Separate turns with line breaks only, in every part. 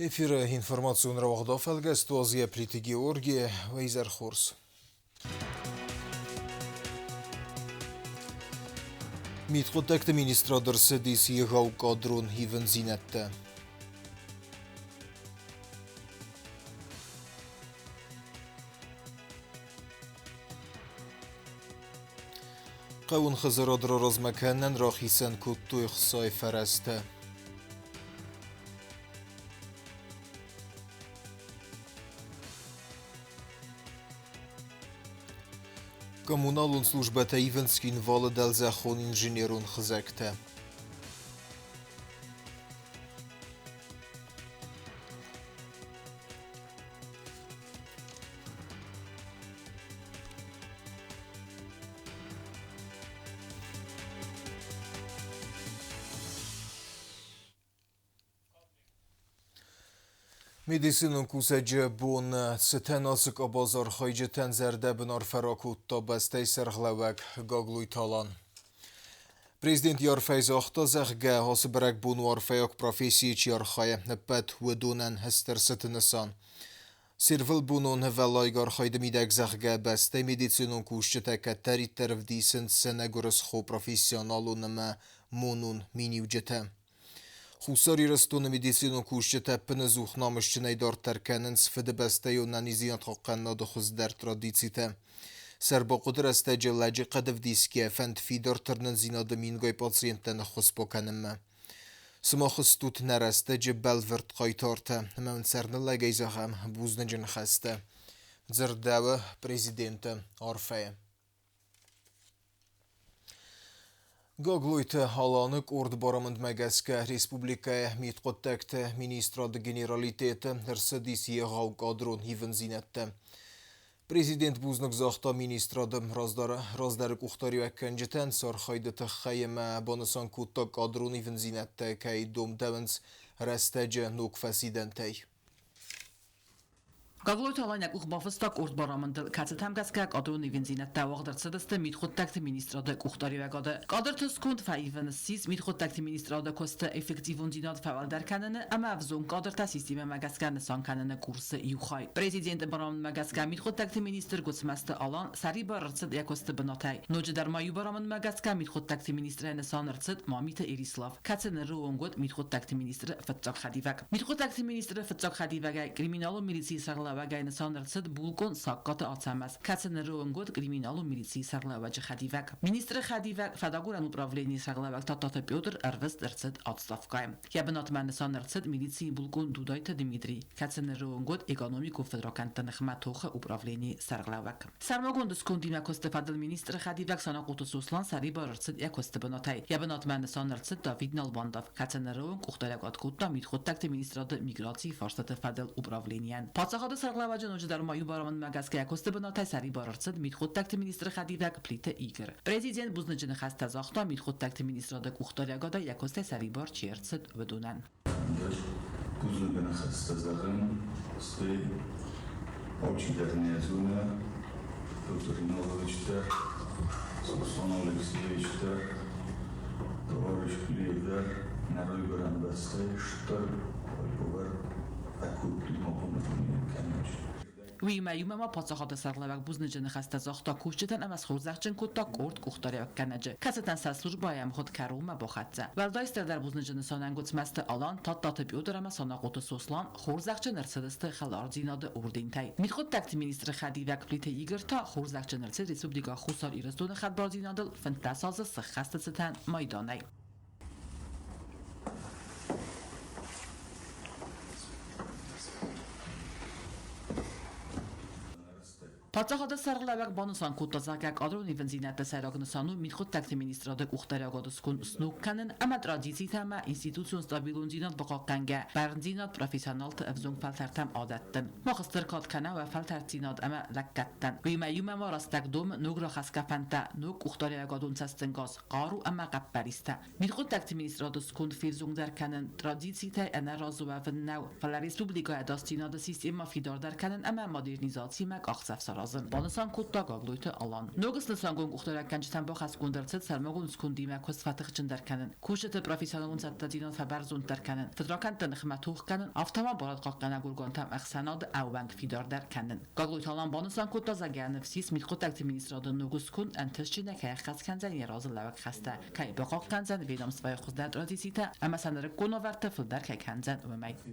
Эфир информационного вахдафалга стуазия Плиты Георгия Вейзерхорс. Митхотект министрадор Седис егау кадрун хивен зинетте. قون خزراد را راز مکنن را خیسن کد توی خصای فرسته. Коммуналун службата Ивенскин вала дал захон инженерун хзекте. Медицинун кусаджа бун сетенасык абазар хайджетен зерде бинар фаракут та бастай сарглавак гаглуй талан. Президент Ярфейз ахтазахга хасбрак бун варфаяк профессии чархая непет wedunен хестер сетенасан. Сирвил бунун велайгар хайда мидагзахга бастай медицинун кушчетека таритер вдисен сенегурс хо профессионалунма мунун минивджете. خساری رستون مدیسینو کوشته تپن زوخ نامشتنی دار ترکنن سفده بسته و ننیزیان خاقنا دخوز در ترادیسیته. سر با قدر استجلاجی قدف دیسکیه فند فیدار ترنن زیناد مینگای پاسینتن خس بکنم. سما خستوت نرسته جبل ورد قایتارته. من سرن لگیزه هم بوزنجن خسته. زردوه پریزیدنت عرفه. Гаглуйте халанık ordu baramınd məgəskə Respublikaya mitqottəkte ministradı generalitete hırsadisi yağav kadron hivin zinette. Prezident buznıq zaxta ministradı razdarı kuxtari vəkkəncətən sarxaydı təxxəyəmə banısan kutta kadron hivin zinette kəy dom dəvins rəstəcə nok fəsidentəy.
Гаглуйт аланяк ухбафыстак урдбарамындыл кацетамгаскак адрун ивензинет тавагдыр цедесте митхоттакти министрада кухтаривагады. Кадр төскунд фаивен сис митхоттакти министрада коста эффективун динат фавалдар кананы ама авзун кадр та система магаскан сан кананы курсы юхай. Президент барам магаска митхоттакти министр гуцмасты алан сари барцед якосты бнатай. Ноджи дар маю барамын магаска митхоттакти министр санрцед мамита Ирислав. Кацен руонгот митхоттакти министр фатцак хадивак. Митхоттакти министр фатцак хадивак криминалу милиции сагла وگاین سانرسد بولکن ساکات آتماس کسن روانگود کریمینالو میلیسی سرلاوج خدیوک مینیستر خدیوک فداگورن управление سرلاوک تاتات پیودر اروست درصد آتستافکایم یا بنات من سانرسد میلیسی بولکن دودایت دمیتری کسن روانگود اکونومیکو فدراکنت نخمتوخ управление سرلاوک سرماگون دسکوندیم اکست فدل مینیستر خدیوک ساناقوت سوسلان سری باررسد اکست بناتای یا بنات من سانرسد داوید نالبانداف کسن روانگ اختلاقات کوتا میتخوتکت مینیستراد میگراسی فارست فدل управлениен پاسخاد سرقلواج نوج در مایو بارمان مگسکه اکست بناتای سری باررسد میتخوتکت مینیستر خدیوک پلیت ایگر پرزیدنت بوزنجن خست زاختا میتخوتکت مینیستراد کوختاریاگادا اکست سری بار چیرتسد ودونن
بوزنجن خست زاخم سری اوچیدرنی زونه دکترینالویچتر سوسانالکسیویچتر товарищ Клевер, нарой барандастай, что повар акутли мопомни каноч.
وی میوم ما پاسخات سرقلواک بوزنجن خست زاختا کوشتن ام از خورزخچن کتا کورد کوختاری کنجه کستن سسلوج بایم خود کروم با خدزه ولدایستر در بوزنجن ساننگوت مست آلان تا بیودر ام ساناقوت سوسلان خورزخچن ارسدست خلار زیناد اوردین تای میخود تکت مینیستر خدیوک پلیت ایگر تا خورزخچن ارسد ریسوبلیگا خوسار ایرزدون خدبار زینادل فنتاساز سخست ستن مایدانه پاتخاد سرقلواک بانوسان کوتازاکک آدرون ایونزینت سراغنسانو میخود تکت مینیستراده کوختاریاگادسکون سنوک کنن اما ترادیسی تما اینستیتوسیون ستابیلون زینات بقاقنگه برنزینات پروفیسیونال تفزون فلترتم عادتن مخستر کات کنه و فلتر زینات اما لکتن وی میوم ما راستک دوم نوگ را خسکفنته نوگ کوختاریاگادون سستنگاز قارو اما قبریسته میخود تکت مینیسترادسکون فیرزون در کنن ترادیسی تا انا رازو و نو فلریسپوبلیکا داستیناد سیستم فیدار در کنن اما مدرنیزاسی مک آخسف razın. Banısan kutda qaqluytu alan. Nögüslə sanqon uxtarəkən çitən bu xas qundırçıd sərməqun skundimə köz fatıq için dərkənin. Kuşəti profesionalun səttədinən fəbərzun dərkənin. Fədrakəntən xmətux Автомат барад qaqqana qurqontam əxsənad əvvənq fidar dərkənin. Qaqluytalan banısan kutda zagənif sis mitxotəkti ministradı nögüskun əntəşçinə kəyəxəskənzən yerazı ləvək xəstə. Kəy bəqaqkənzən vedamsvaya xuzdət radisitə əməsənləri qonavərtə fıldər kəkənzən öməmək.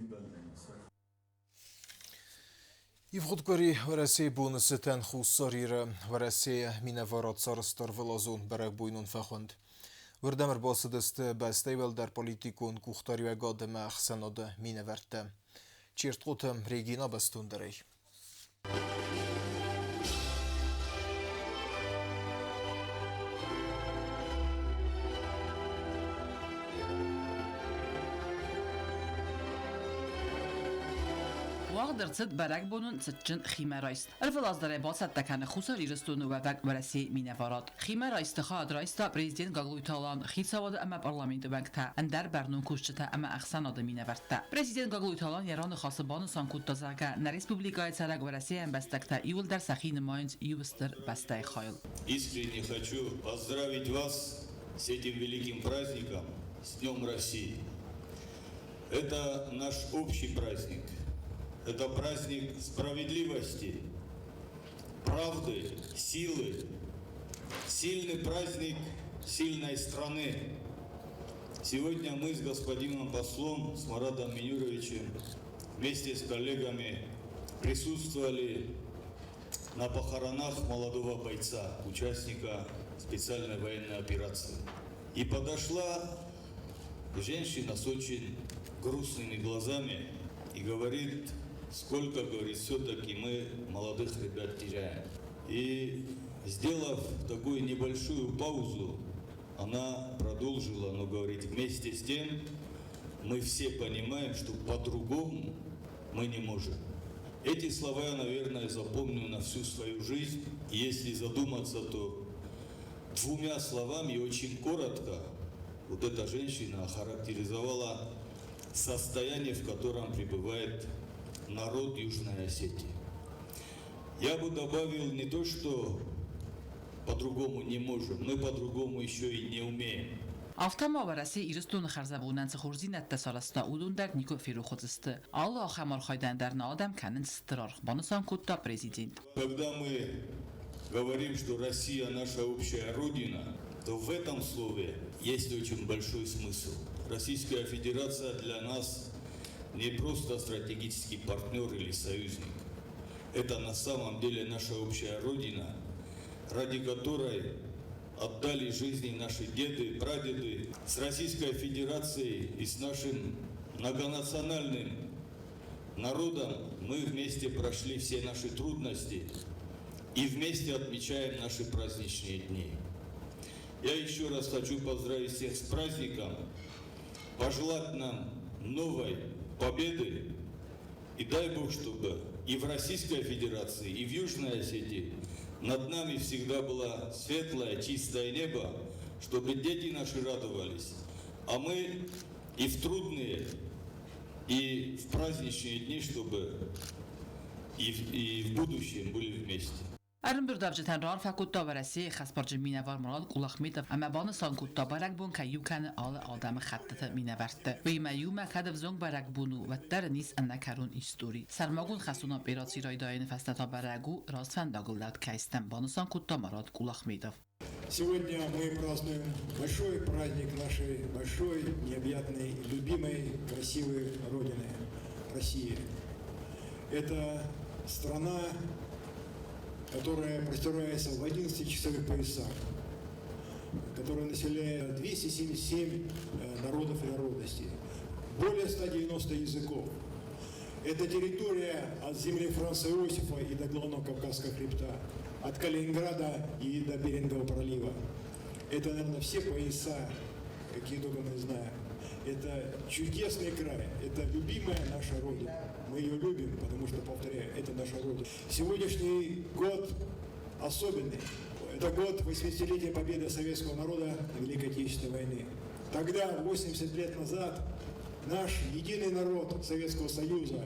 Івгодкорі Росії бунесетен хуссаріре Росія міневорот сарстар вилазун берек буйнун фахунд. Вردемер басыдысты бәстейвел дар политикун кухтарюе гадыме ахсеноды миневерте. Чирткутым Регина Бастундерей.
Wagdırçıd bərək bunun sıçın ximerayst. Erfelazdarə basat təkanı xusar iristunu vəvək vərəsi minevarat. Ximerayst xad raysta prezident Qaqluytalan xilsavadı əmə parlamenti bəngtə əndər bərnun kuşçıta əmə əxsanadı minevertdə. Prezident Qaqluytalan yaranı xasıbanı sankutdazaga nə respublikaya çərək vərəsi əmbəstəkdə iyuldər səxi nümayınc iyuvistır bəstəy xayıl.
Искренне хочу поздравить вас с этим великим праздником, с Днем России. Это наш общий праздник. Это праздник справедливости, правды, силы. Сильный праздник сильной страны. Сегодня мы с господином послом, с Маратом Минюровичем, вместе с коллегами присутствовали на похоронах молодого бойца, участника специальной военной операции. И подошла женщина с очень грустными глазами и говорит: сколько, говорит, все-таки мы молодых ребят теряем. И, сделав такую небольшую паузу, она продолжила, но говорит: вместе с тем мы все понимаем, что по-другому мы не можем. Эти слова я, наверное, запомню на всю свою жизнь. И если задуматься, то двумя словами, очень коротко, вот эта женщина охарактеризовала состояние, в котором пребывает народ Южной Осетии. Я бы добавил не то, что по-другому не можем, мы по-другому еще и не умеем.
Автома вərəsi iristun xərzəvunən çıxurzinətdə sarasta udundər Niko Firuxodzisты. Allah xəmar xaydəndərnə adam kənin sıtırar. Banısan kutda президент.
Когда мы говорим, что Россия наша общая родина, то в этом слове есть очень большой смысл. Российская Федерация для нас не просто стратегический партнер или союзник. Это на самом деле наша общая родина, ради которой отдали жизни наши деды, прадеды. С Российской Федерацией и с нашим многонациональным народом мы вместе прошли все наши трудности и вместе отмечаем наши праздничные дни. Я еще раз хочу поздравить всех с праздником, пожелать нам новой победы, и дай Бог, чтобы и в Российской Федерации, и в Южной Осетии над нами всегда было светлое, чистое небо, чтобы дети наши радовались, а мы и в трудные, и в праздничные дни, чтобы и в будущем были вместе.
Ərənbürdavcı tənrar fəkutda vərəsi xəsbarcı minəvar Murad Qulaxmidov əməbanı sankutda bərək bun kə yukəni alı adamı xəttətə minəvərtdə. Və yümə kədəv zong bərək bunu və dərənis ənəkərun isturi. Sərməqun xəsuna operatsiya raydayını fəstəta bərəqu razfən dağıldat kəystən banı sankutda Murad Qulaxmidov.
Сегодня мы празднуем большой праздник нашей большой, необъятной, любимой, красивой Родины – России. Это страна, которая простирается в 11 часовых поясах, которая населяет 277 народов и народностей, более 190 языков. Это территория от земли Франца Иосифа и до главного Кавказского хребта, от Калининграда и до Берингового пролива. Это, наверное, все пояса, какие только мы знаем. Это чудесный край, это любимая наша Родина. Мы ее любим, потому что, повторяю, это наша Родина. Сегодняшний год особенный. Это год 80-летия победы советского народа в Великой Отечественной войны. Тогда, 80 лет назад, наш единый народ Советского Союза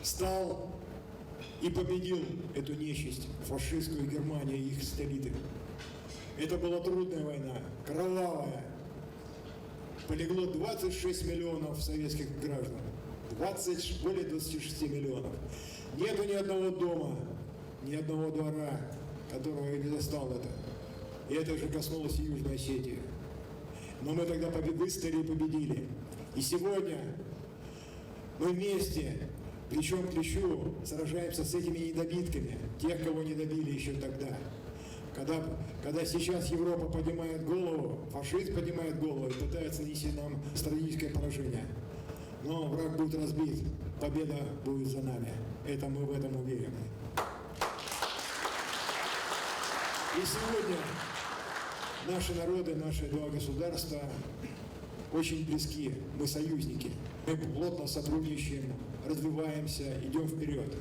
стал и победил эту нечисть, фашистскую Германию и их сателлиты. Это была трудная война, кровавая. Полегло 26 миллионов советских граждан. Более 26 миллионов. Нету ни одного дома, ни одного двора, которого я не застал это. И это же коснулось и Южной Осетии. Но мы тогда выстояли и победили. И сегодня мы вместе, плечом к плечу, сражаемся с этими недобитками, тех, кого не добили еще тогда. Когда сейчас Европа поднимает голову, фашизм поднимает голову и пытается нанести нам стратегическое поражение. Но враг будет разбит, победа будет за нами. Это мы в этом уверены. И сегодня наши народы, наши два государства очень близки. Мы союзники. Мы плотно сотрудничаем, развиваемся, идем вперед.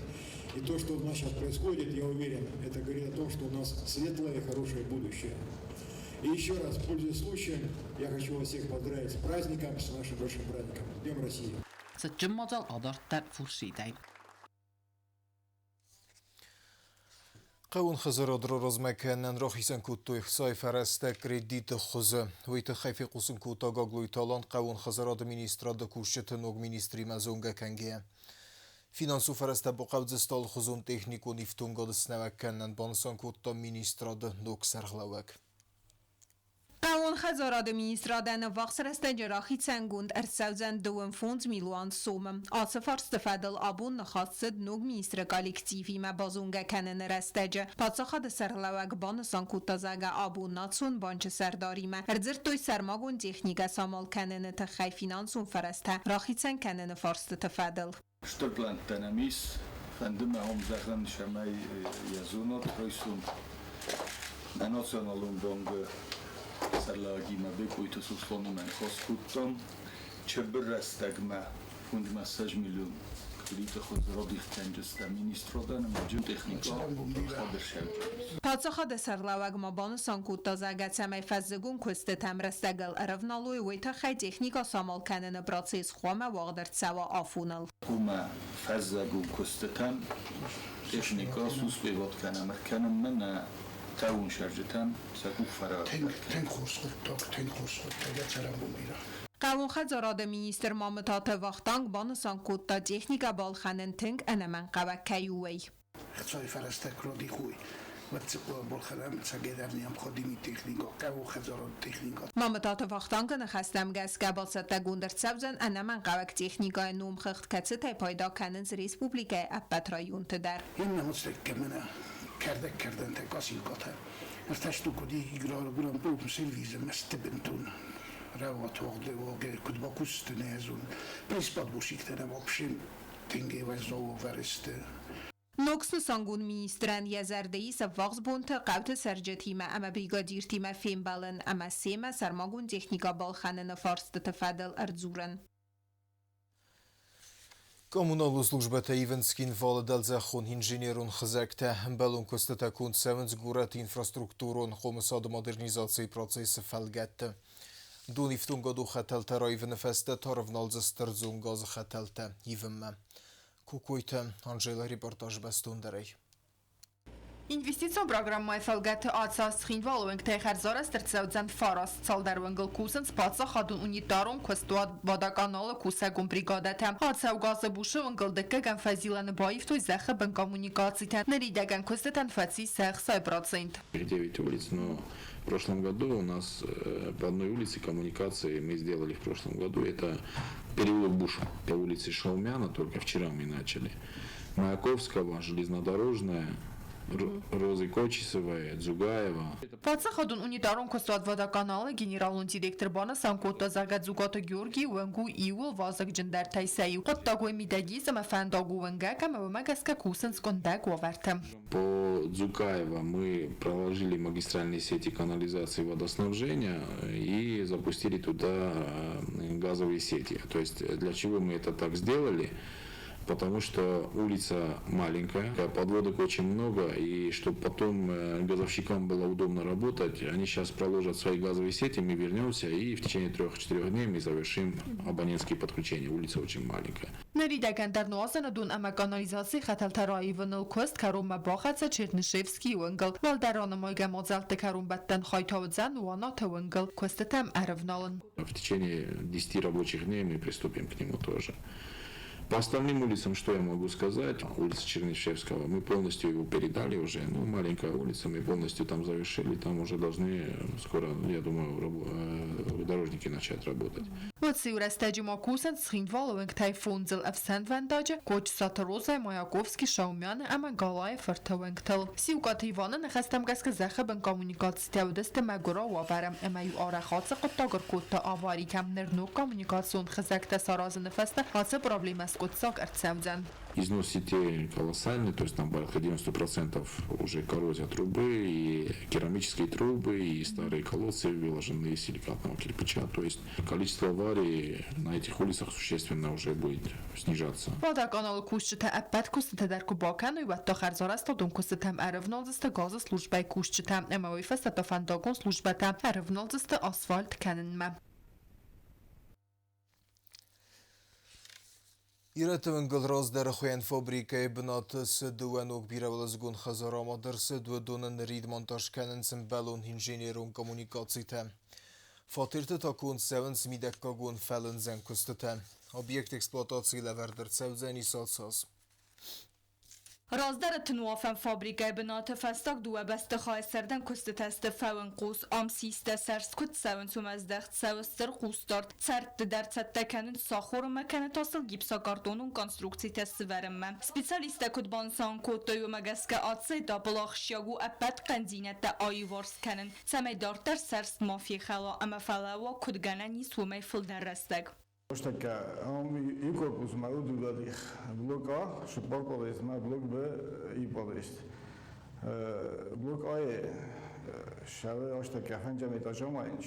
И то, что у нас сейчас происходит, я уверен, это говорит о том, что у нас светлое и хорошее будущее. И еще раз, пользуясь случаем, я хочу вас всех поздравить с праздником, с нашим большим праздником. Днем России.
Саджиммазал адартар фуршидай.
قون خزر دروز مکنن راخیسن کوتوی خسای فرسته کردیت خوزه ویت خیفی قوسن کوتا گاگلوی تالان قون خزراد مینیستراد کوشت نوگ مینیستری مزونگه کنگه فینانسو فرسته با قوز استال خوزون تکنیک و نیفتونگاد سنوک کنن بانسان کوتا مینیستراد نوگ سرغلوک
قوان خزاراد مینیسترادن وقت جراحی تنگوند ارسوزن 2 میلیون سوم آصف استفادل آبون نخواست نوگ مینیستر کالکتیفی ما بازونگه کنن رستجه پادساخاد سرلوک بانسان کوتازاگه آبون ناتسون بانچ سرداری ما ارزر توی سرماگون تکنیک سامال کنن تخی فینانسون فرسته راخی تن کنن فارست تفادل
Штопланд Танамис, Фандема Омзахран Шамай Язунот, Ройсун, на националном бонге Сарлагима Бекуиту Суслонима Хоскуттон, Чебрастагма, Фундима 6 миллион. Кредиты хозродих тенджеста министродан маджун техника хадершев.
پادساخاد سرلوگ ما بانسان کوتازاگه تمای فزگون کست تمرستگل ارفنالوی ویتا خی تکنیکا سامال کنن پروسیس خوامه واقدر سوا آفونل.
Kuma fazzagu kostetan техника сус бевод канам канам мана таун шаржетан саку фара
ten khurs khut charam bumira
قوان خزاراد مینیستر مامتات وقتانگ بانسان کوتا تکنیکا بالخانن تنگ انمن قوه کیوی.
خصای فرسته کرودی خوی وقتی بالخانم سعیدرنی هم خودی می تکنیکا قوان خزاراد تکنیکا
مامتات وقتانگ نخستم گس که بالسته گوندر سبزن انمن قوه تکنیکا نوم خخت کتسه تای پایدا کننز ریسپوبلیکه اپترایون تدر.
این نموست که من کردن تکاسی کاته. از تشتو کدی ایگرار برام بودم سیلیزم مستبنتون. روات وقت واقع کد با کست نیازون پریسپاد بوشیکتنه واقعیم تنگی و زو ورسته.
نوکس سانگون مینیستران یزردهی سواقز بونت قوت سرجتی ما اما بیگادیر تیما فیم بالن اما سیما سرماگون تکنیکا بالخانه فارست تفادل ارزورن.
Коммуналу службата Ивенскин валадалза хон инженерун хзакта балун костата кун севенс гурат инфраструктурун хомсад модернизации процесса фалгатта. Дун ифтунга ду хаталта райвен феста тарвналза стерзунгаз хаталта ивемма. Кукуйта Анжела репортаж бастундарай.
Инвестицион программа фалгаты атсас хинвалуэнг тэхарзора стерцаудзан фарас цалдарвэнгл кусэн спатса хадун унитарун квестуад водоканала кусагун бригадата. Атсау газы бушевэнгл дэкэгэн фазиланы баифтой зэхэ бэн коммуникацийтэн наридэгэн квестэтэн фаци сэх 100%.
9 улиц, но в прошлом году у нас по одной улице коммуникации мы сделали в прошлом году. Это переулок Буша, по улице Шаумяна, только вчера мы начали. Маяковского, железнодорожная, Розы Кочесовой, Дзугаева.
Պատսա խոդուն ունիտարուն կոստուադվադա կանալը գեներալուն դիրեկտոր բանը սանկոտա զարգատ զուգոտը գյորգի ուենգու իուլ վազակ ջնդար թայսայի կոտտագույ միդագի զամաֆանդագու ուենգա կամավամագասկա կուսն սկոնդակ ուավարտը.
По Дзугаева мы проложили магистральные сети канализации и водоснабжения и запустили туда газовые сети. То есть для чего мы это так сделали? потому что улица маленькая, подводок очень много, и чтобы потом газовщикам было удобно работать, они сейчас проложат свои газовые сети, мы вернемся, и в течение 3-4 дней мы завершим абонентские подключения. Улица очень маленькая.
Նրիդական դառնոասանը դուն ամականալիզացի խաթալթարայի վնլ քոստ քարում բախացը Չերնիշևսկի ունգլ Վալդարոնը մոյգա մոզալ տքարում բаттан խայթավձան ուանա թվնգլ քոստեմ արվնալն
В течение 10 рабочих дней мы приступим к нему тоже. По остальным улицам, что я могу сказать? Улица Чернышевского, мы полностью его передали уже. Ну, маленькая улица, мы полностью там завершили. Там уже должны скоро, я думаю, дорожники начать работать.
Ոցի ուրաստեջի մակուսն սխինվալովենք թայֆունձել ավսանվանդաջը կոչ սաթրոզայ Մայակովսկի Շաումյանը ամա գալայ ֆրթվենք թել Սիուկաթիվանը նխաստամ գասկը զախաբն կոմունիկացիա դստը մագորո վաբարամ ամայու արախացը կտագր կոտը ավարի կամներ նո կոմունիկացիոն խզակտա սարազը նֆաստը հացը պրոբլեմաս կոտսակ արցամձան
Износ сетей колоссальный, то есть там порядка 90% уже коррозия трубы, и керамические трубы, и старые колодцы выложены из силикатного кирпича. То есть количество аварий на этих улицах существенно уже будет снижаться.
Водоканал кушчета аппат кустета дар кубакан и ватто харзараста дум кустетам арвнолзеста газа службай кушчета эмавой фастата фандагон службата арвнолзеста асфальт каненма.
Իրետվնգլ ռոզդերը խոյեն ֆոբրիկայի բնատս դուանուկ բիրավլզգուն խազարամադրսը դուդունն ռիդ մոնտաշկանն ծմբալուն ինժեներուն կոմունիկացիտ է։ Ֆոտիրտը տակուն սևնց միդակկագուն ֆելն զենքուստտ է։ Օբյեկտ էքսպլոտացի լավերդր ծևզեն իսացած։
Razdara tnuafen fabrikay binatı festak duwa beste xayserden kuste teste fawen qus am siste serskut seven sumezdext sevster qustart sert dertsette kenin saxor mekane tasıl gipsa kartonun konstruksi testi verenme. Specialiste kutban san kotoyu megeske atse da balaxşyagu epet qenzinette ayvars kenin. Semedarter serst mafi xala ama falawa kutgana nisumay fil derrestek.
Ошта и корпус мауду дадих блок А, шпаколес ма блок Б и полест. Блок А шаве ошта кафенджа метажомаинч.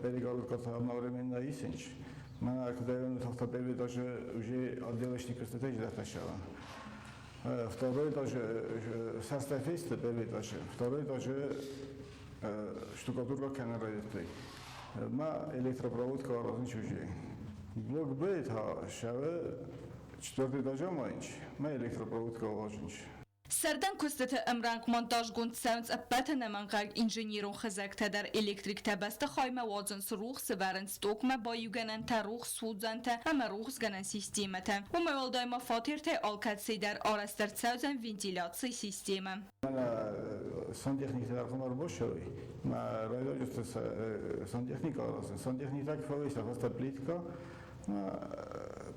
Перегал одновременно исенч. Ма кдаевен тахта первый этаже уже отделочник стратегии даташава. Второй этаж составист первый этаж. Второй этаж штукатурка канализации. Ма электропроводка различная. Блок Б это шаве четвертый этаж маинч. Ма электропроводка различная.
Serden kustete emrank montaj gund sounds a betten manqag inženierun khazakta dar elektrik tabasta khayma wazn sruq severen stokma bayugenen taruq sudzante ama ruqsganen sistemete. Uma yoldayma fatirte alkatsi dar araster tsauzen ventilatsiya sistemi.
Mana santexnik tarafından boşoy. Ma radyocusta santexnik arasın. Santexnik takfavisa hasta plitka. Ma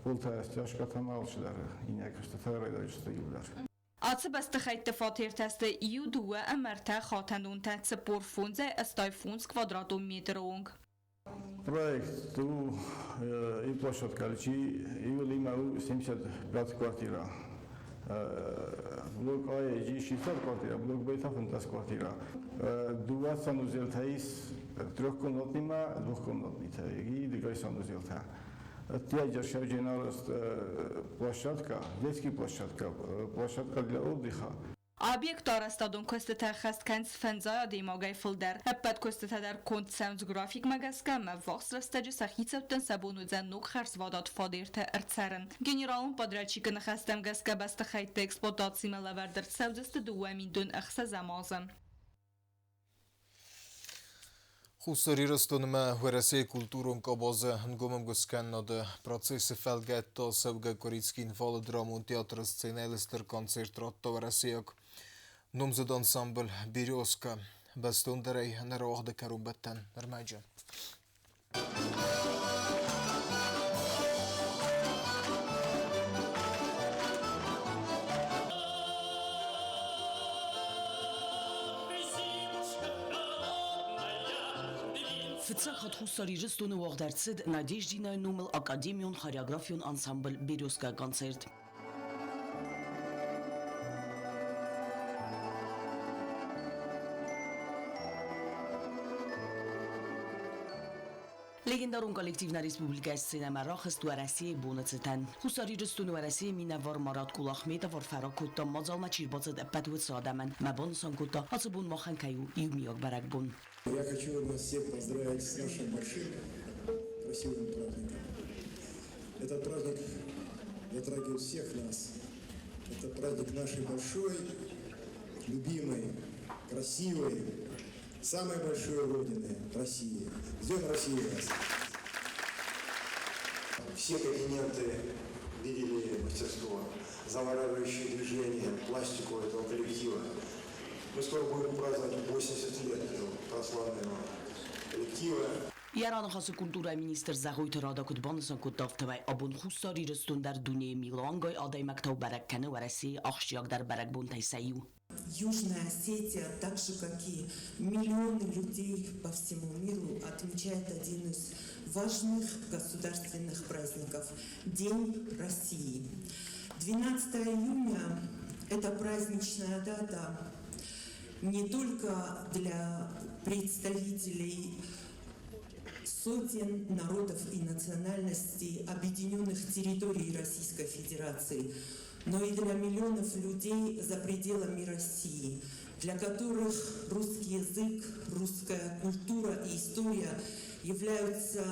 pulta stяжка tamamçılar. Yine kısta radyocusta yıllar.
Atse beste khayte fatirteste iu2 amarta khatanun tatse porfunze estayfuns kvadratometrung.
Проект и площадка Личи, и Лимау 75 квартира. Блок А и 60 квартира, блок Б 50 квартира. 20 санузелтаис, трехкомнатнима, двухкомнатница. И другая санузелта. Тяжа шавджинарост площадка, детский площадка для отдыха.
Obyekt arastadon kostete khast kens fenzaya demagay filder. Epet kostete der kont sounds grafik magaska ma vaxrastage sakhitsevten sabonudzen nok kharsvadat fadirte ertseren. Generalun padrachikn khastem gaska basta khayte eksploatatsiyma laverder savdeste duamin dun akhsa zamazem.
Хусари растонма хвересе культурун кабаза нгомам гусканнады процессы фелгетто севга корицкин фалы драмун театр сценелистер концерт ротто вересеяк номзад ансамбль Березка бастондарей нароахда карумбаттан нормаджа.
Фцахат хусари рестуны вагдерцид Надеждина Нумел Академион хореографион ансамбль Березка концерт.
Legendarul kollektivna Respublika Sinema Rakhst u России bunățătan. Husari răstun u России minăvar Marat Kulahmetov vor farakutta mazalma чирбацад апатует садаман. Мабон санкута ацбун маханкаю юмиок баракбун.
Я хочу вас всех поздравить с нашим большим, красивым праздником. Этот праздник затрагивает всех нас. Это праздник нашей большой, любимой, красивой, самой большой родины России. С Днем России вас!
Все континенты видели мастерство, завораживающее движение, пластику этого коллектива. Мы скоро будем праздновать 80 лет этого прославленного коллектива.
Yaran xası kultura minister Zahoy Terada kutbanısan kutdaftavay abun xustari rıstun dar dünyaya Milangay aday maktav barakkani wa России ахшияк дар баракбун тайсаю.
Южная Осетия, так же как и миллионы людей по всему миру, отмечает один из важных государственных праздников – День России. 12 июня – это праздничная дата не только для представителей сотен народов и национальностей объединенных территорий Российской Федерации, но и для миллионов людей за пределами России, для которых русский язык, русская культура и история являются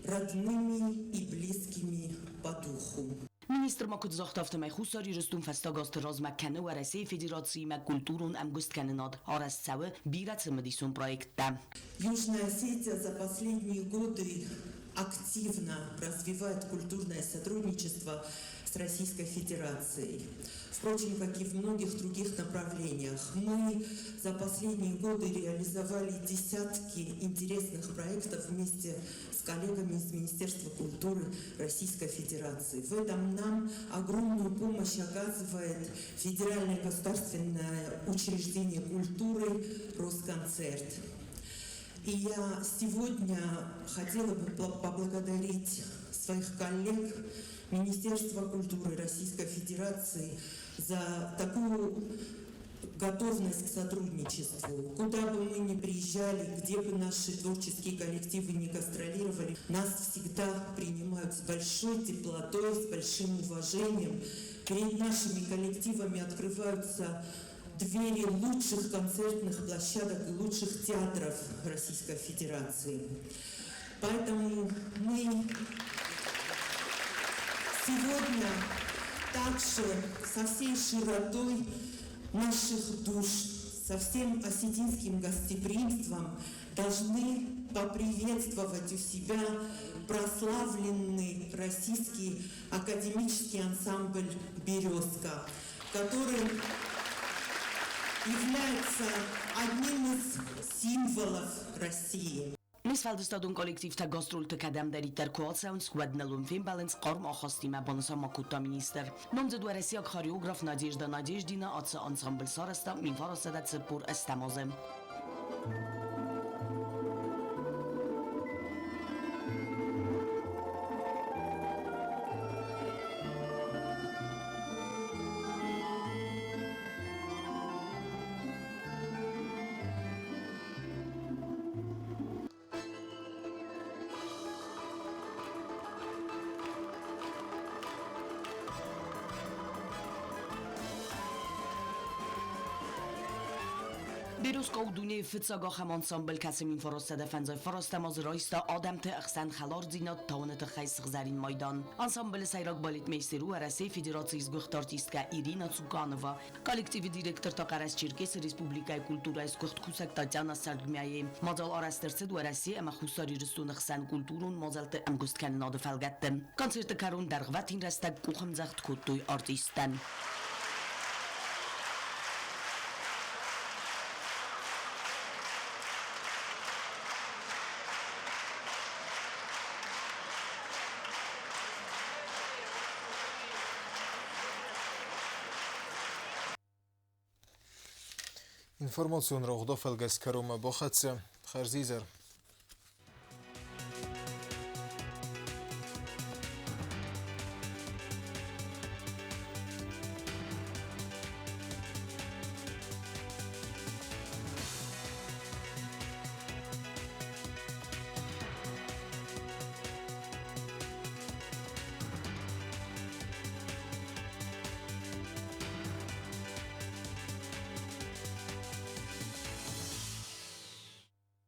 родными и близкими по духу.
Minister Makut zachtaftamay Husari röstun festagast razmekkene wa России Федерации ма культурун амгустканенад арасцавы бирацмадисон проекта.
Южная Осетия за последние годы активно развивает культурное сотрудничество с Российской Федерацией. Впрочем, как и в многих других направлениях, мы за последние годы реализовали десятки интересных проектов вместе с коллегами из Министерства культуры Российской Федерации. В этом нам огромную помощь оказывает Федеральное государственное учреждение культуры «Росконцерт». И я сегодня хотела бы поблагодарить своих коллег Министерства культуры Российской Федерации за такую готовность к сотрудничеству. Куда бы мы ни приезжали, где бы наши творческие коллективы не гастролировали, нас всегда принимают с большой теплотой, с большим уважением. Перед нашими коллективами открываются двери лучших концертных площадок и лучших театров Российской Федерации. Поэтому мы сегодня также со всей широтой наших душ, со всем осетинским гостеприимством должны поприветствовать у себя прославленный российский академический ансамбль «Березка», который является одним из символов России.
Misfeldestadun kollektivta gastrolta kadam dar itter koalsaun składnelun film balance qarm akhastima banasa makutta minister. Nomzed Россия choreograf Nadezhda Nadezhdina atsa ansambl sarasta min farasadat sepur estamazem. Березка у Дуне фицага хам ансамбл касимин фарастада фанзай фарастамаз райста адамты ахсан халар зинат таунаты хайсıq зарин майдан. Ансамбл сайрак балетмейстер у России Федерации изгухт артистка Ирина Цуканова, коллективи директор Тaqaras Черкес Республикай культура изгухт кусак Татьяна Саргмяе, мазал арастерцед у России ама хусари рыстун ахсан культурун мазалты амгустканин ады фалгаттым. Концерты карун даргватин растак кухамзахт куттуй артистан.
Информацион рогда фелгас карома бахатса Харзизер.